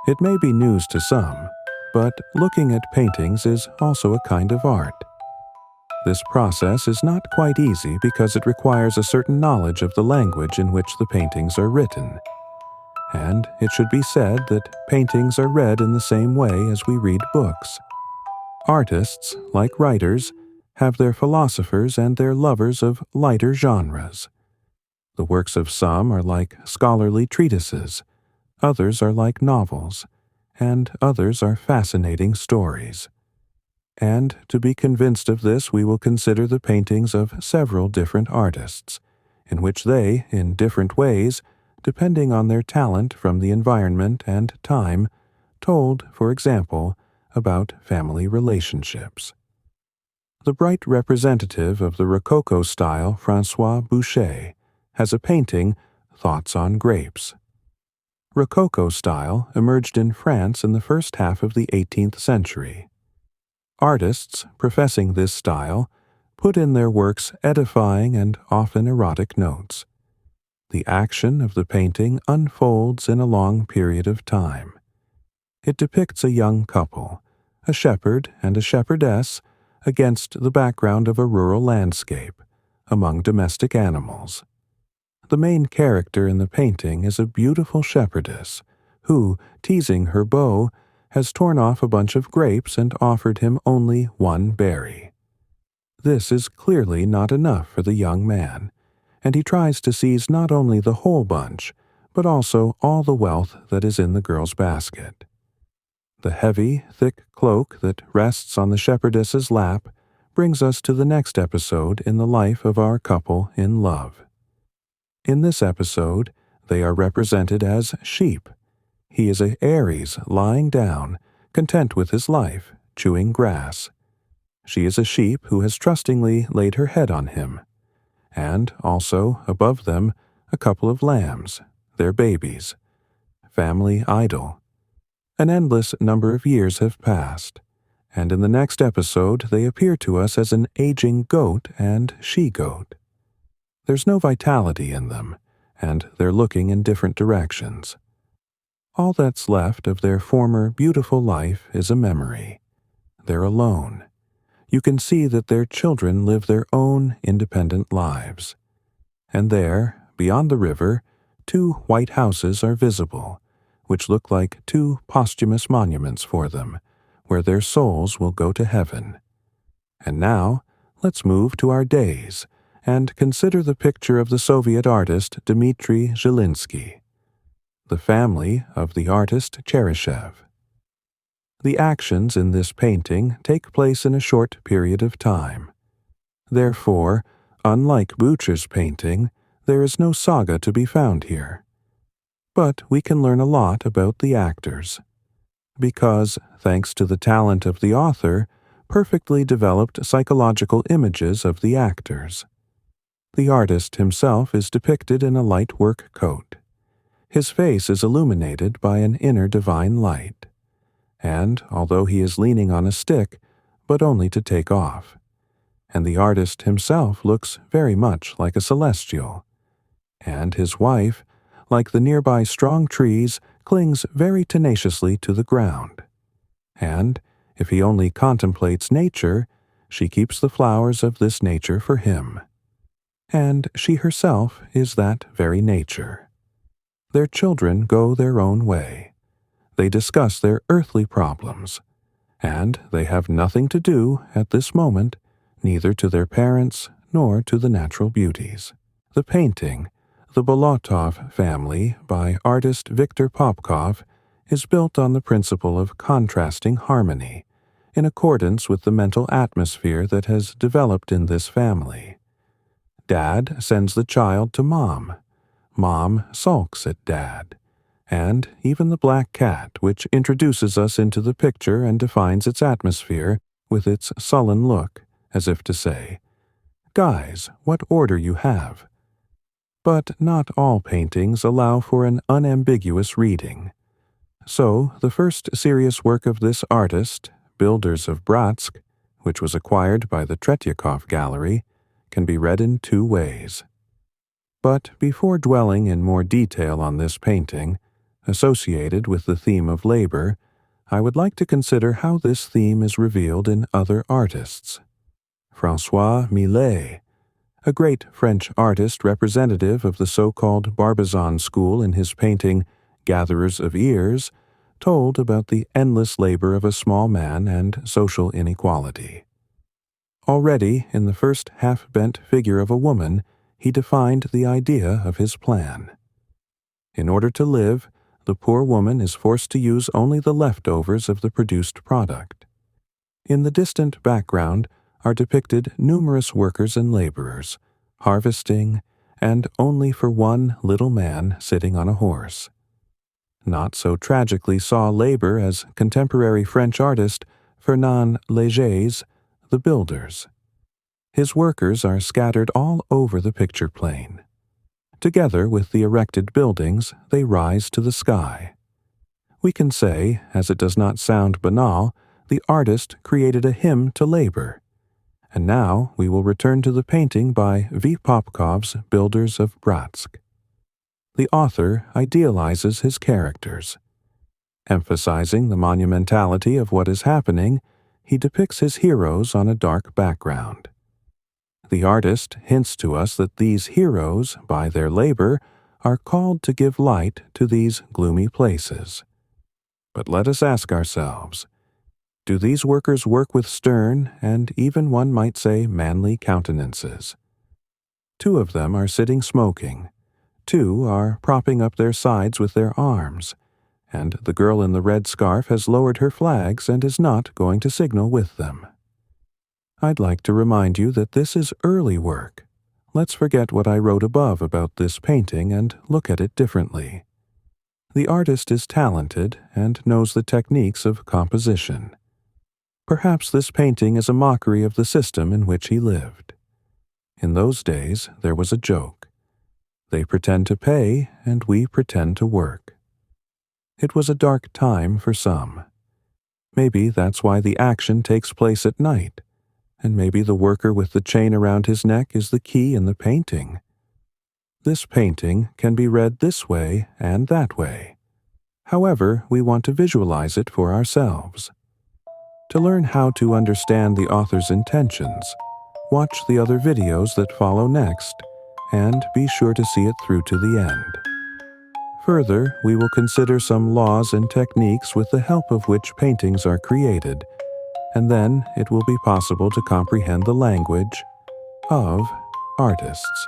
It may be news to some, but looking at paintings is also a kind of art. This process is not quite easy because it requires a certain knowledge of the language in which the paintings are written. And it should be said that paintings are read in the same way as we read books. Artists, like writers, have their philosophers and their lovers of lighter genres. The works of some are like scholarly treatises, others are like novels, and others are fascinating stories. And to be convinced of this, we will consider the paintings of several different artists, in which they, in different ways, depending on their talent from the environment and time, told, for example, about family relationships. The bright representative of the Rococo style, François Boucher, has a painting, Thoughts on Grapes. Rococo style emerged in France in the first half of the 18th century. Artists professing this style put in their works edifying and often erotic notes. The action of the painting unfolds in a long period of time. It depicts a young couple, a shepherd and a shepherdess, against the background of a rural landscape, among domestic animals. The main character in the painting is a beautiful shepherdess who, teasing her beau, has torn off a bunch of grapes and offered him only one berry. This is clearly not enough for the young man, and he tries to seize not only the whole bunch, but also all the wealth that is in the girl's basket. The heavy, thick cloak that rests on the shepherdess's lap brings us to the next episode in the life of our couple in love. In this episode, they are represented as sheep. He is a Aries lying down, content with his life, chewing grass. She is a sheep who has trustingly laid her head on him. And also, above them, a couple of lambs, their babies. Family idle. An endless number of years have passed, and in the next episode they appear to us as an aging goat and she-goat. There's no vitality in them, and they're looking in different directions. All that's left of their former beautiful life is a memory. They're alone. You can see that their children live their own independent lives. And there, beyond the river, 2 white houses are visible, which look like 2 posthumous monuments for them, where their souls will go to heaven. And now, let's move to our days and consider the picture of the Soviet artist Dmitry Zhilinsky. The family of the artist Cheryshev. The actions in this painting take place in a short period of time. Therefore, unlike Boucher's painting, there is no saga to be found here. But we can learn a lot about the actors. Because, thanks to the talent of the author, perfectly developed psychological images of the actors. The artist himself is depicted in a light work coat. His face is illuminated by an inner divine light, and although he is leaning on a stick, but only to take off, and the artist himself looks very much like a celestial, and his wife, like the nearby strong trees, clings very tenaciously to the ground, and, if he only contemplates nature, she keeps the flowers of this nature for him, and she herself is that very nature. Their children go their own way. They discuss their earthly problems, and they have nothing to do, at this moment, neither to their parents nor to the natural beauties. The painting, The Bolotov Family, by artist Viktor Popkov, is built on the principle of contrasting harmony, in accordance with the mental atmosphere that has developed in this family. Dad sends the child to Mom. Mom sulks at Dad, and even the black cat, which introduces us into the picture and defines its atmosphere with its sullen look, as if to say, "Guys, what order you have." But not all paintings allow for an unambiguous reading. So, the first serious work of this artist, Builders of Bratsk, which was acquired by the Tretyakov Gallery, can be read in 2 ways. But before dwelling in more detail on this painting, Associated with the theme of labor, I would like to consider how this theme is revealed in other artists. François Millet, a great French artist representative of the so-called Barbizon school in his painting Gatherers of Ears, told about the endless labor of a small man and social inequality. Already, in the first half-bent figure of a woman, he defined the idea of his plan. In order to live, the poor woman is forced to use only the leftovers of the produced product. In the distant background are depicted numerous workers and laborers, harvesting, and only for one little man sitting on a horse. Not so tragically saw labor as contemporary French artist Fernand Léger's The Builders. His workers are scattered all over the picture plane. Together with the erected buildings, they rise to the sky. We can say, as it does not sound banal, the artist created a hymn to labor. And now we will return to the painting by V. Popkov's Builders of Bratsk. The author idealizes his characters. Emphasizing the monumentality of what is happening, he depicts his heroes on a dark background. The artist hints to us that these heroes, by their labor, are called to give light to these gloomy places. But let us ask ourselves, do these workers work with stern and even one might say manly countenances? 2 of them are sitting smoking. 2 are propping up their sides with their arms, and the girl in the red scarf has lowered her flags and is not going to signal with them. I'd like to remind you that this is early work. Let's forget what I wrote above about this painting and look at it differently. The artist is talented and knows the techniques of composition. Perhaps this painting is a mockery of the system in which he lived. In those days, there was a joke. They pretend to pay, and we pretend to work. It was a dark time for some. Maybe that's why the action takes place at night, and maybe the worker with the chain around his neck is the key in the painting. This painting can be read this way and that way. However, we want to visualize it for ourselves. To learn how to understand the author's intentions, watch the other videos that follow next, and be sure to see it through to the end. Further, we will consider some laws and techniques with the help of which paintings are created, and then it will be possible to comprehend the language of artists.